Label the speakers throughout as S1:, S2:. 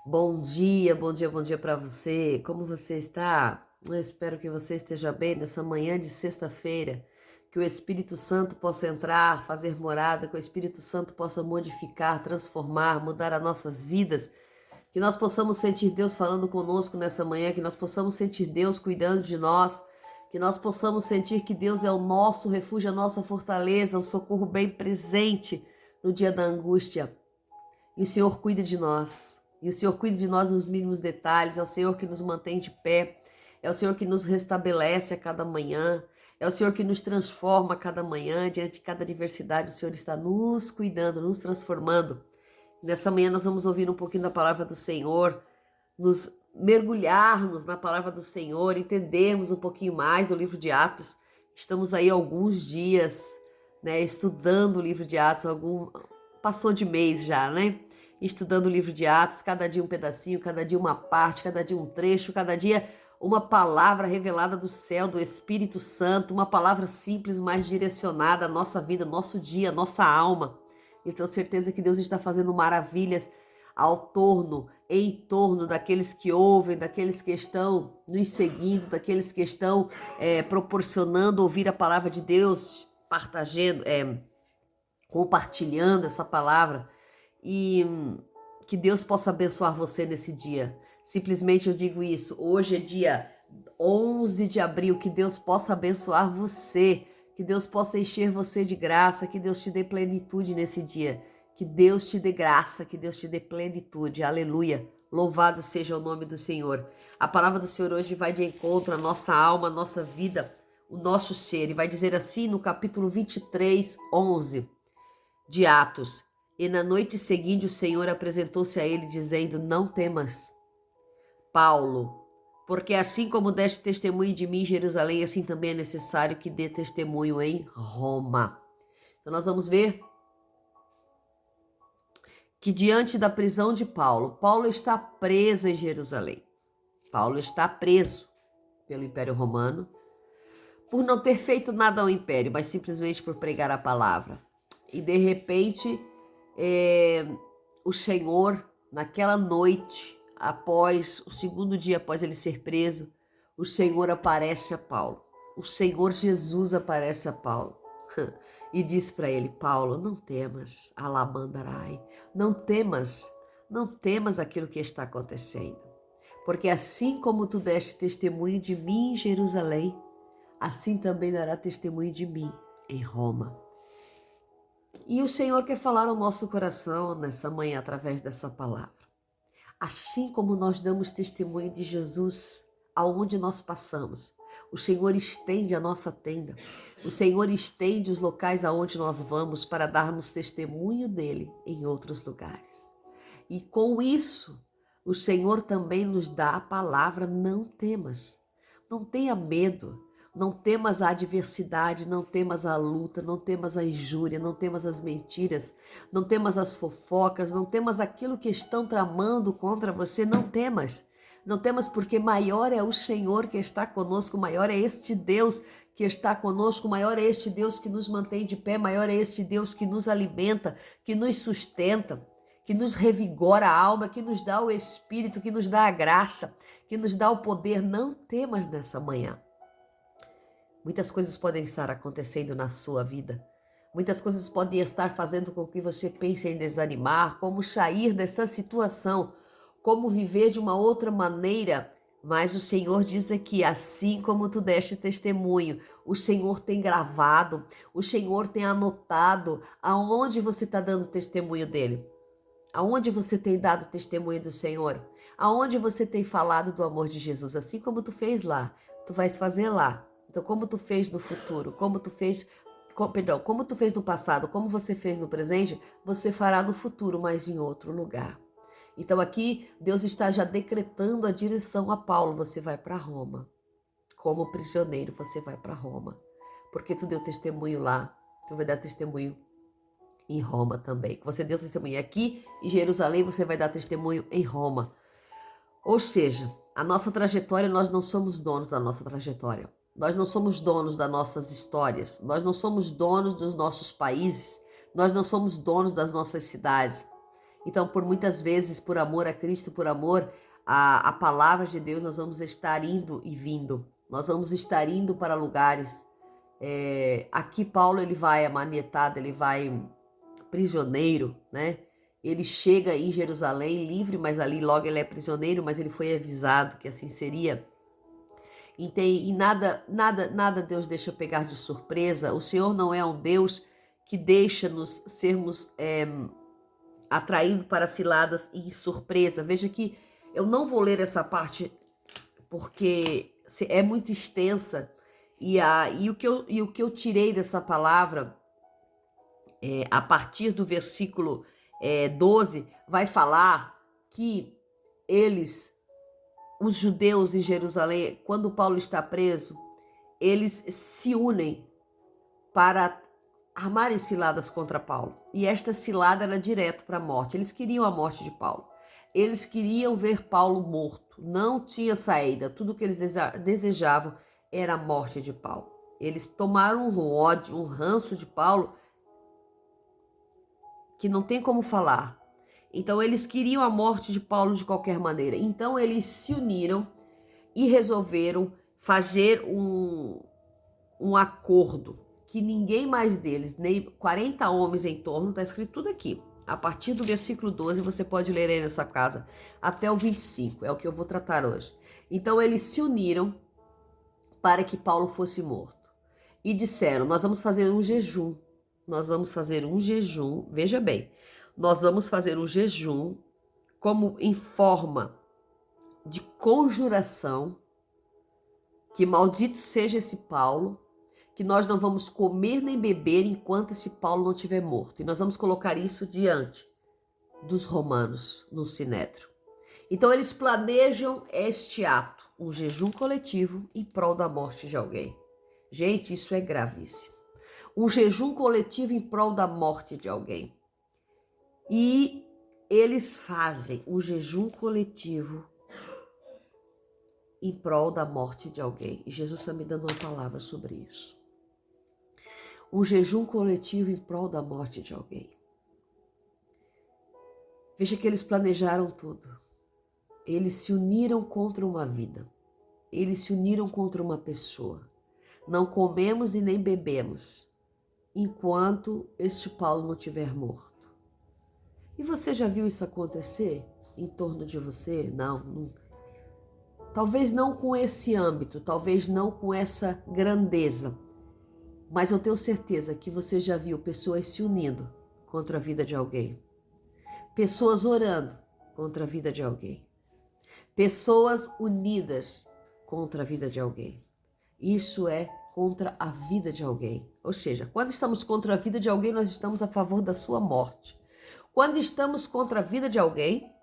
S1: Bom dia, bom dia, bom dia para você. Como você está? Eu espero que você esteja bem nessa manhã de sexta-feira. Que o Espírito Santo possa entrar, fazer morada, que o Espírito Santo possa modificar, transformar, mudar as nossas vidas. Que nós possamos sentir Deus falando conosco nessa manhã, que nós possamos sentir Deus cuidando de nós, que nós possamos sentir que Deus é o nosso refúgio, a nossa fortaleza, o socorro bem presente no dia da angústia. E o Senhor cuida de nós. E o Senhor cuida de nós nos mínimos detalhes. É o Senhor que nos mantém de pé. É o Senhor que nos restabelece a cada manhã. É o Senhor que nos transforma a cada manhã. Diante de cada adversidade, o Senhor está nos cuidando, nos transformando. Nessa manhã nós vamos ouvir um pouquinho da palavra do Senhor, nos mergulharmos na palavra do Senhor, entendermos um pouquinho mais do livro de Atos. Estamos aí alguns dias, né, estudando o livro de Atos, passou de mês já, né? Estudando o livro de Atos, cada dia um pedacinho, cada dia uma parte, cada dia um trecho, cada dia uma palavra revelada do céu, do Espírito Santo, uma palavra simples, mas direcionada à nossa vida, nosso dia, nossa alma. Eu tenho certeza que Deus está fazendo maravilhas em torno daqueles que ouvem, daqueles que estão nos seguindo, daqueles que estão proporcionando ouvir a palavra de Deus, compartilhando essa palavra, e que Deus possa abençoar você nesse dia. Simplesmente eu digo isso, hoje é dia 11 de abril, que Deus possa abençoar você, que Deus possa encher você de graça, que Deus te dê plenitude nesse dia, que Deus te dê graça, que Deus te dê plenitude, aleluia. Louvado seja o nome do Senhor. A palavra do Senhor hoje vai de encontro à nossa alma, à nossa vida, o nosso ser. E vai dizer assim no capítulo 23, 11 de Atos. E na noite seguinte o Senhor apresentou-se a ele, dizendo: Não temas, Paulo, porque assim como deste testemunho de mim em Jerusalém, assim também é necessário que dê testemunho em Roma. Então nós vamos ver que diante da prisão de Paulo, Paulo está preso em Jerusalém. Paulo está preso pelo Império Romano por não ter feito nada ao Império, mas simplesmente por pregar a palavra. E de repente, o Senhor, naquela noite, após o segundo dia após ele ser preso, o Senhor aparece a Paulo. O Senhor Jesus aparece a Paulo e diz para ele: Paulo, não temas, alamandarai, não temas aquilo que está acontecendo, porque assim como tu deste testemunho de mim em Jerusalém, assim também dará testemunho de mim em Roma. E o Senhor quer falar ao nosso coração nessa manhã através dessa palavra. Assim como nós damos testemunho de Jesus aonde nós passamos, o Senhor estende a nossa tenda. O Senhor estende os locais aonde nós vamos para darmos testemunho dele em outros lugares. E com isso, o Senhor também nos dá a palavra: não temas, não tenha medo. Não temas a adversidade, não temas a luta, não temas a injúria, não temas as mentiras, não temas as fofocas, não temas aquilo que estão tramando contra você, não temas. Não temas, porque maior é o Senhor que está conosco, maior é este Deus que está conosco, maior é este Deus que nos mantém de pé, maior é este Deus que nos alimenta, que nos sustenta, que nos revigora a alma, que nos dá o Espírito, que nos dá a graça, que nos dá o poder. Não temas nessa manhã. Muitas coisas podem estar acontecendo na sua vida. Muitas coisas podem estar fazendo com que você pense em desanimar, como sair dessa situação, como viver de uma outra maneira. Mas o Senhor diz aqui: assim como tu deste testemunho, o Senhor tem gravado, o Senhor tem anotado aonde você está dando testemunho dele. Aonde você tem dado testemunho do Senhor? Aonde você tem falado do amor de Jesus? Assim como tu fez lá, tu vais fazer lá. Então, como tu fez no futuro, como tu fez no passado, como você fez no presente, você fará no futuro, mas em outro lugar. Então aqui, Deus está já decretando a direção a Paulo: você vai para Roma. Como prisioneiro, você vai para Roma. Porque tu deu testemunho lá, tu vai dar testemunho em Roma também. Você deu testemunho aqui em Jerusalém, você vai dar testemunho em Roma. Ou seja, a nossa trajetória, nós não somos donos da nossa trajetória. Nós não somos donos das nossas histórias. Nós não somos donos dos nossos países. Nós não somos donos das nossas cidades. Então, por muitas vezes, por amor a Cristo, por amor à palavra de Deus, nós vamos estar indo e vindo. Nós vamos estar indo para lugares. Aqui Paulo ele vai amanietado, ele vai prisioneiro, né? Ele chega em Jerusalém livre, mas ali logo ele é prisioneiro, mas ele foi avisado que assim seria. E nada Deus deixa pegar de surpresa. O Senhor não é um Deus que deixa-nos sermos atraídos para ciladas e surpresa. Veja que eu não vou ler essa parte porque é muito extensa. E o que eu tirei dessa palavra, a partir do versículo 12, vai falar que os judeus em Jerusalém, quando Paulo está preso, eles se unem para armarem ciladas contra Paulo. E esta cilada era direto para a morte. Eles queriam a morte de Paulo. Eles queriam ver Paulo morto. Não tinha saída. Tudo que eles desejavam era a morte de Paulo. Eles tomaram um ódio, um ranço de Paulo que não tem como falar. Então eles queriam a morte de Paulo de qualquer maneira. Então eles se uniram e resolveram fazer um acordo que ninguém mais deles, nem 40 homens em torno, está escrito tudo aqui. A partir do versículo 12, você pode ler aí nessa casa, até o 25, é o que eu vou tratar hoje. Então eles se uniram para que Paulo fosse morto. E disseram, nós vamos fazer um jejum. Nós vamos fazer um jejum, veja bem, nós vamos fazer um jejum como em forma de conjuração, que maldito seja esse Paulo, que nós não vamos comer nem beber enquanto esse Paulo não estiver morto. E nós vamos colocar isso diante dos romanos no Sinédrio. Então eles planejam este ato, um jejum coletivo em prol da morte de alguém. Gente, isso é gravíssimo. Um jejum coletivo em prol da morte de alguém. E eles fazem um jejum coletivo em prol da morte de alguém. E Jesus está me dando uma palavra sobre isso. Um jejum coletivo em prol da morte de alguém. Veja que eles planejaram tudo. Eles se uniram contra uma vida. Eles se uniram contra uma pessoa. Não comemos e nem bebemos enquanto este Paulo não estiver morto. E você já viu isso acontecer em torno de você? Não. Talvez não com esse âmbito, talvez não com essa grandeza, mas eu tenho certeza que você já viu pessoas se unindo contra a vida de alguém, pessoas orando contra a vida de alguém, pessoas unidas contra a vida de alguém. Isso é contra a vida de alguém. Ou seja, quando estamos contra a vida de alguém, nós estamos a favor da sua morte. Quando estamos contra a vida de alguém,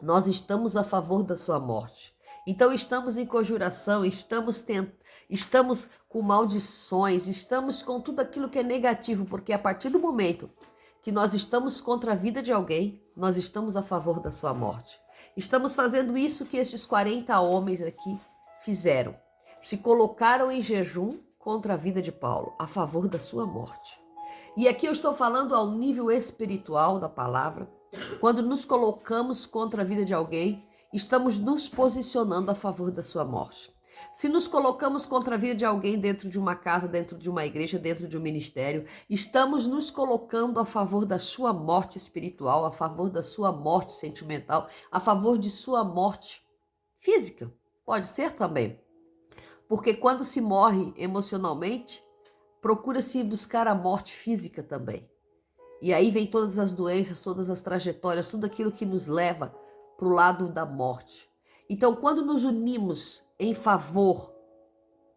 S1: nós estamos a favor da sua morte. Então estamos em conjuração, estamos com maldições, estamos com tudo aquilo que é negativo, porque a partir do momento que nós estamos contra a vida de alguém, nós estamos a favor da sua morte. Estamos fazendo isso que esses 40 homens aqui fizeram. Se colocaram em jejum contra a vida de Paulo, a favor da sua morte. E aqui eu estou falando ao nível espiritual da palavra. Quando nos colocamos contra a vida de alguém, estamos nos posicionando a favor da sua morte. Se nos colocamos contra a vida de alguém dentro de uma casa, dentro de uma igreja, dentro de um ministério, estamos nos colocando a favor da sua morte espiritual, a favor da sua morte sentimental, a favor de sua morte física. Pode ser também. Porque quando se morre emocionalmente, procura-se buscar a morte física também. E aí vem todas as doenças, todas as trajetórias, tudo aquilo que nos leva para o lado da morte. Então, quando nos unimos em favor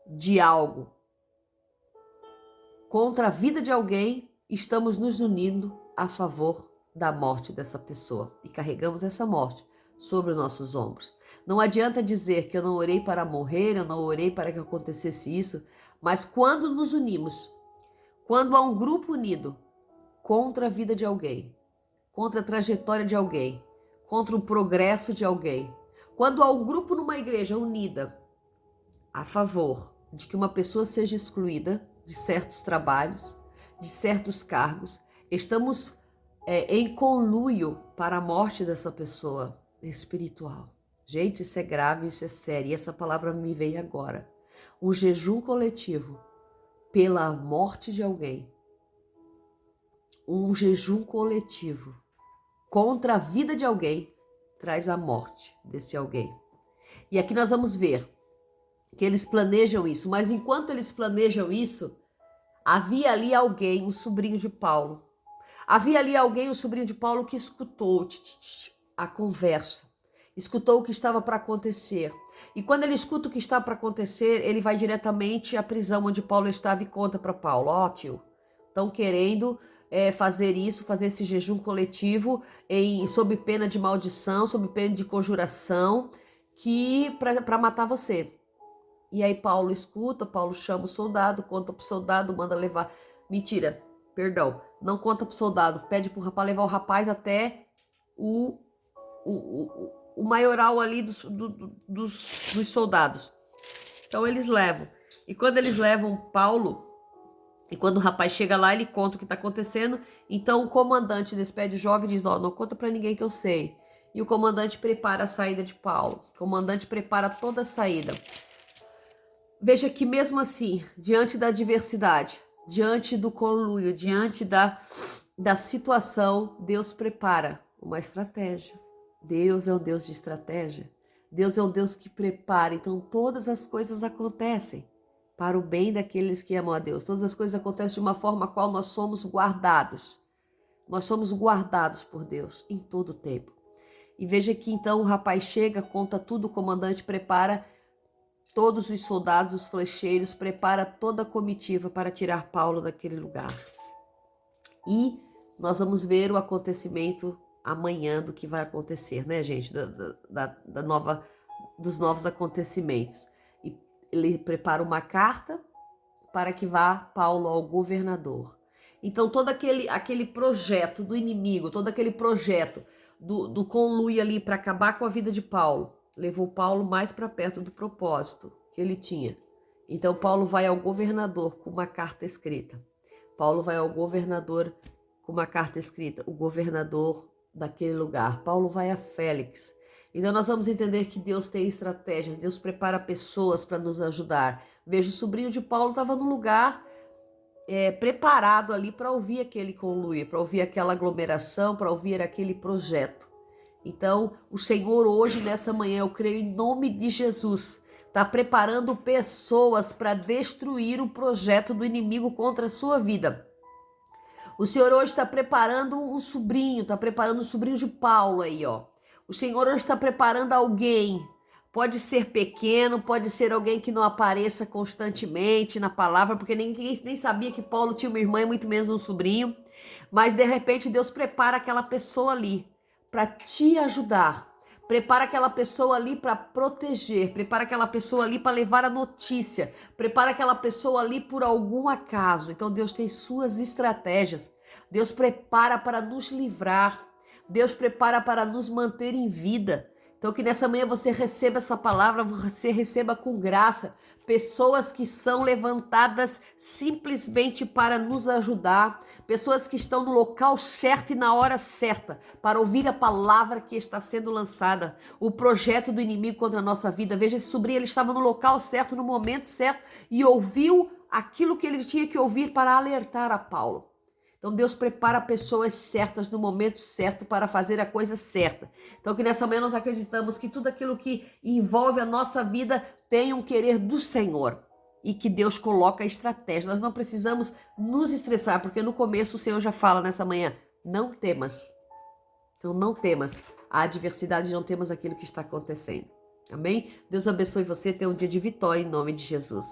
S1: de algo, contra a vida de alguém, estamos nos unindo a favor da morte dessa pessoa. E carregamos essa morte sobre os nossos ombros. Não adianta dizer que eu não orei para morrer, eu não orei para que acontecesse isso, mas quando nos unimos, quando há um grupo unido contra a vida de alguém, contra a trajetória de alguém, contra o progresso de alguém, quando há um grupo numa igreja unida a favor de que uma pessoa seja excluída de certos trabalhos, de certos cargos, estamos em conluio para a morte dessa pessoa espiritual. Gente, isso é grave, isso é sério. E essa palavra me veio agora. Um jejum coletivo pela morte de alguém. Um jejum coletivo contra a vida de alguém traz a morte desse alguém. E aqui nós vamos ver que eles planejam isso, mas enquanto eles planejam isso, havia ali alguém, um sobrinho de Paulo. Havia ali alguém, um sobrinho de Paulo, que escutou a conversa, escutou o que estava para acontecer. E quando ele escuta o que está para acontecer, ele vai diretamente à prisão onde Paulo estava e conta para Paulo: ó, tio, estão querendo fazer isso, fazer esse jejum coletivo sob pena de maldição, sob pena de conjuração, que para matar você. E aí Paulo escuta, Paulo chama o soldado, conta pro soldado, manda levar. Mentira, perdão, não conta pro soldado, pede pro rapaz levar o rapaz até o maioral ali dos soldados. Então eles levam. E quando eles levam Paulo, e quando o rapaz chega lá, ele conta o que está acontecendo. Então o comandante despede o jovem e diz: ó, não conta para ninguém que eu sei. E o comandante prepara a saída de Paulo. O comandante prepara toda a saída. Veja que mesmo assim, diante da adversidade, diante do conluio, diante da situação, Deus prepara uma estratégia. Deus é um Deus de estratégia. Deus é um Deus que prepara. Então todas as coisas acontecem para o bem daqueles que amam a Deus. Todas as coisas acontecem de uma forma a qual nós somos guardados. Nós somos guardados por Deus em todo o tempo. E veja que então o rapaz chega, conta tudo, o comandante prepara todos os soldados, os flecheiros, prepara toda a comitiva para tirar Paulo daquele lugar. E nós vamos ver o acontecimento amanhã do que vai acontecer, né, gente? Dos novos acontecimentos. E ele prepara uma carta para que vá Paulo ao governador. Então todo aquele projeto do inimigo, todo aquele projeto do conluio ali para acabar com a vida de Paulo, levou Paulo mais para perto do propósito que ele tinha. Então Paulo vai ao governador com uma carta escrita. Paulo vai ao governador com uma carta escrita, o governador daquele lugar. Paulo vai a Félix. Então nós vamos entender que Deus tem estratégias, Deus prepara pessoas para nos ajudar. Veja, o sobrinho de Paulo estava no lugar preparado ali para ouvir aquele conluio, para ouvir aquela aglomeração, para ouvir aquele projeto. Então, o Senhor hoje, nessa manhã, eu creio em nome de Jesus, está preparando pessoas para destruir o projeto do inimigo contra a sua vida. O Senhor hoje está preparando um sobrinho, está preparando um sobrinho de Paulo aí, ó. O Senhor hoje está preparando alguém. Pode ser pequeno, pode ser alguém que não apareça constantemente na palavra, porque ninguém nem sabia que Paulo tinha uma irmã e muito menos um sobrinho. Mas, de repente, Deus prepara aquela pessoa ali para te ajudar. Prepara aquela pessoa ali para proteger, prepara aquela pessoa ali para levar a notícia, prepara aquela pessoa ali por algum acaso. Então Deus tem suas estratégias. Deus prepara para nos livrar. Deus prepara para nos manter em vida. Então que nessa manhã você receba essa palavra, você receba com graça pessoas que são levantadas simplesmente para nos ajudar, pessoas que estão no local certo e na hora certa para ouvir a palavra que está sendo lançada, o projeto do inimigo contra a nossa vida. Veja, esse sobrinho, ele estava no local certo, no momento certo e ouviu aquilo que ele tinha que ouvir para alertar a Paulo. Então Deus prepara pessoas certas no momento certo para fazer a coisa certa. Então que nessa manhã nós acreditamos que tudo aquilo que envolve a nossa vida tem um querer do Senhor. E que Deus coloca a estratégia. Nós não precisamos nos estressar, porque no começo o Senhor já fala nessa manhã: não temas. Então não temas a adversidade, não temas aquilo que está acontecendo. Amém? Deus abençoe você, tenha um dia de vitória em nome de Jesus.